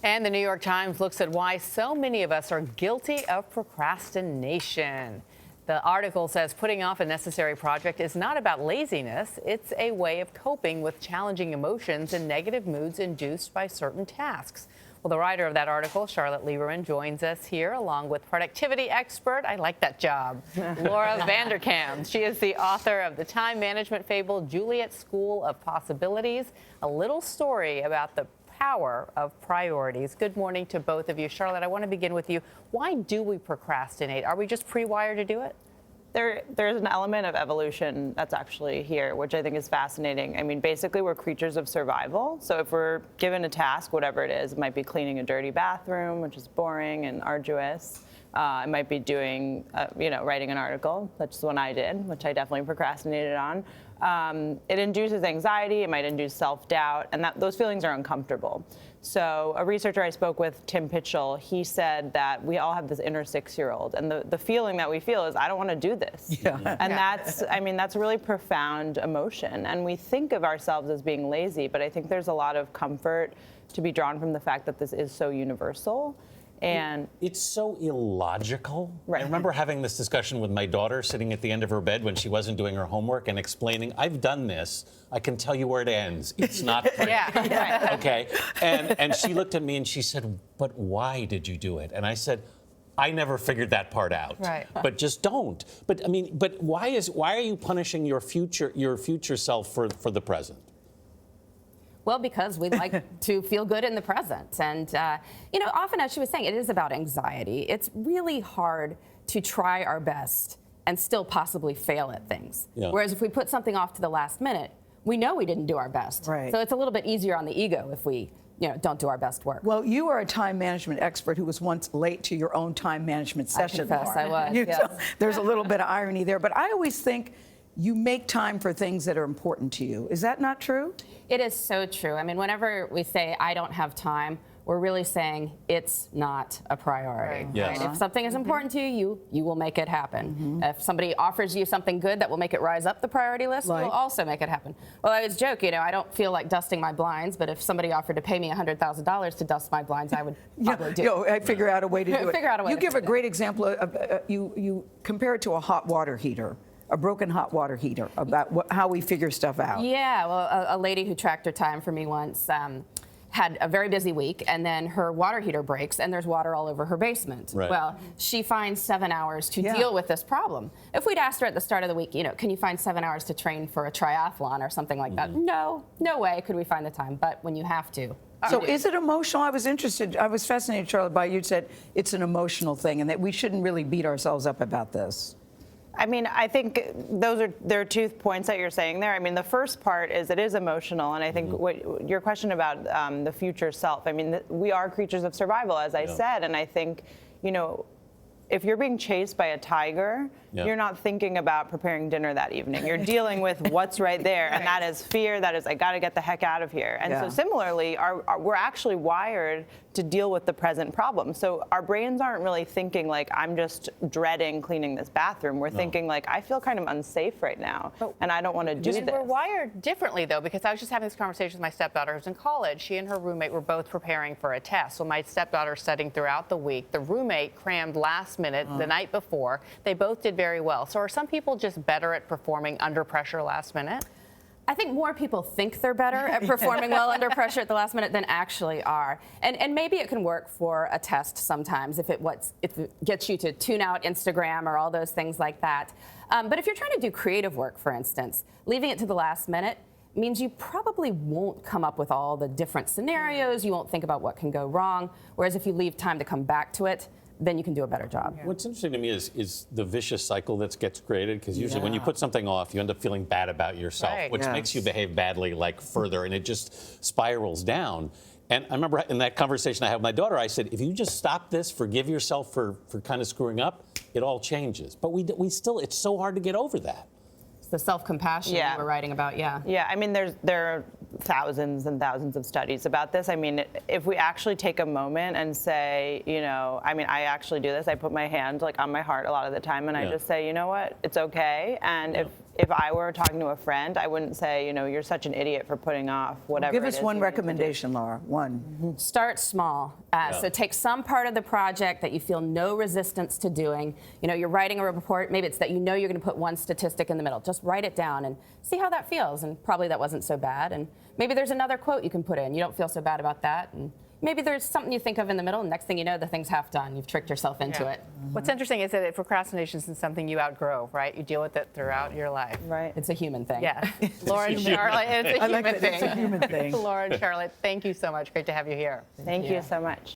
And the New York Times looks at why so many of us are guilty of procrastination. The article says putting off a necessary project is not about laziness. It's a way of coping with challenging emotions and negative moods induced by certain tasks. Well, the writer of that article, Charlotte Lieberman, joins us here along with productivity expert, I like that job, Laura Vanderkam. She is the author of the time management fable, Juliet School of Possibilities, a little story about the power of priorities. Good morning to both of you. Charlotte, I want to begin with you. Why do we procrastinate? Are we just pre-wired to do it? There's an element of evolution that's actually here, which I think is fascinating. I mean, basically, we're creatures of survival. So if we're given a task, whatever it is, it might be cleaning a dirty bathroom, which is boring and arduous. It might be doing, writing an article. That's the one I did, which I definitely procrastinated on. It induces anxiety. It might induce self-doubt, and those feelings are uncomfortable. So a researcher I spoke with, Tim Pitchell, he said that we all have this inner 6-year-old, and the feeling that we feel is, I don't want to do this. Yeah. And that's a really profound emotion. And we think of ourselves as being lazy, but I think there's a lot of comfort to be drawn from the fact that this is so universal. And it's so illogical. Right. I remember having this discussion with my daughter sitting at the end of her bed when she wasn't doing her homework and explaining, I've done this. I can tell you where it ends. It's not pretty. Yeah. Okay. And she looked at me and she said, but why did you do it? And I said, I never figured that part out. Right. But just don't. But why are you punishing your future self for the present? Well, because we like to feel good in the present. And, often, as she was saying, it is about anxiety. It's really hard to try our best and still possibly fail at things. Yeah. Whereas if we put something off to the last minute, we know we didn't do our best. Right. So it's a little bit easier on the ego if we don't do our best work. Well, you are a time management expert who was once late to your own time management session. I confess, I was, yes. There's a little bit of irony there, but I always think you make time for things that are important to you. Is that not true? It is so true. I mean, whenever we say, I don't have time, we're really saying it's not a priority. Right. Yes. Right? If something is important to you, you will make it happen. If somebody offers you something good that will make it rise up the priority list, Like? you'll also make it happen. Well, I always joke, I don't feel like dusting my blinds, but if somebody offered to pay me $100,000 to dust my blinds, I would probably do it. I figure out a way to do it. Figure out a way You to give do a great example of, you compare it to a hot water heater. A broken hot water heater, about how we figure stuff out. Yeah, well, a lady who tracked her time for me once had a very busy week, and then her water heater breaks, and there's water all over her basement. Right. Well, she finds 7 hours to deal with this problem. If we'd asked her at the start of the week, can you find 7 hours to train for a triathlon or something like that? No way could we find the time, but when you have to. So is it emotional? I was fascinated, Charlotte, by you said it's an emotional thing and that we shouldn't really beat ourselves up about this. I mean, I think there are 2 points that you're saying there. I mean, the first part is it is emotional, and I think what your question about the future self. I mean, we are creatures of survival, as I said, and I think, if you're being chased by a tiger, you're not thinking about preparing dinner that evening. You're dealing with what's right there, and that is fear. That is, I got to get the heck out of here. And so similarly, we're actually wired to deal with the present problem. So our brains aren't really thinking like, I'm just dreading cleaning this bathroom. We're thinking like, I feel kind of unsafe right now, and I don't want to do this. We're wired differently, though, because I was just having this conversation with my stepdaughter who's in college. She and her roommate were both preparing for a test. So my stepdaughter's studying throughout the week. The roommate crammed last minute the night before. They both did very well. So are some people just better at performing under pressure last minute? I think more people think they're better at performing well under pressure at the last minute than actually are. And maybe it can work for a test sometimes if it gets you to tune out Instagram or all those things like that. But if you're trying to do creative work, for instance, leaving it to the last minute means you probably won't come up with all the different scenarios. You won't think about what can go wrong. Whereas if you leave time to come back to it, then you can do a better job. What's interesting to me is the vicious cycle that gets created, because usually when you put something off, you end up feeling bad about yourself, which makes you behave badly further, and it just spirals down. And I remember in that conversation I had with my daughter, I said, if you just stop this, forgive yourself for kind of screwing up, it all changes. But we still, it's so hard to get over that. It's the self-compassion you were writing about, Yeah, I mean, there are thousands and thousands of studies about this. I mean, if we actually take a moment and say, I mean, I actually do this. I put my hand on my heart a lot of the time, and I just say, you know what, it's okay. And if I were talking to a friend, I wouldn't say, you're such an idiot for putting off whatever. Give it us is one you need to do. recommendation, Laura. One. Start small. So take some part of the project that you feel no resistance to doing. You're writing a report. Maybe it's that you're going to put one statistic in the middle. Just write it down and see how that feels. And probably that wasn't so bad. And maybe there's another quote you can put in. You don't feel so bad about that. And maybe there's something you think of in the middle, and next thing you know, the thing's half done. You've tricked yourself into it. What's interesting is that procrastination isn't something you outgrow, right? You deal with it throughout your life. Right. It's a human thing. Yeah. Laura and Charlotte, it's a I like human that. It's a thing. human thing. Laura and Charlotte, thank you so much. Great to have you here. Thank you so much.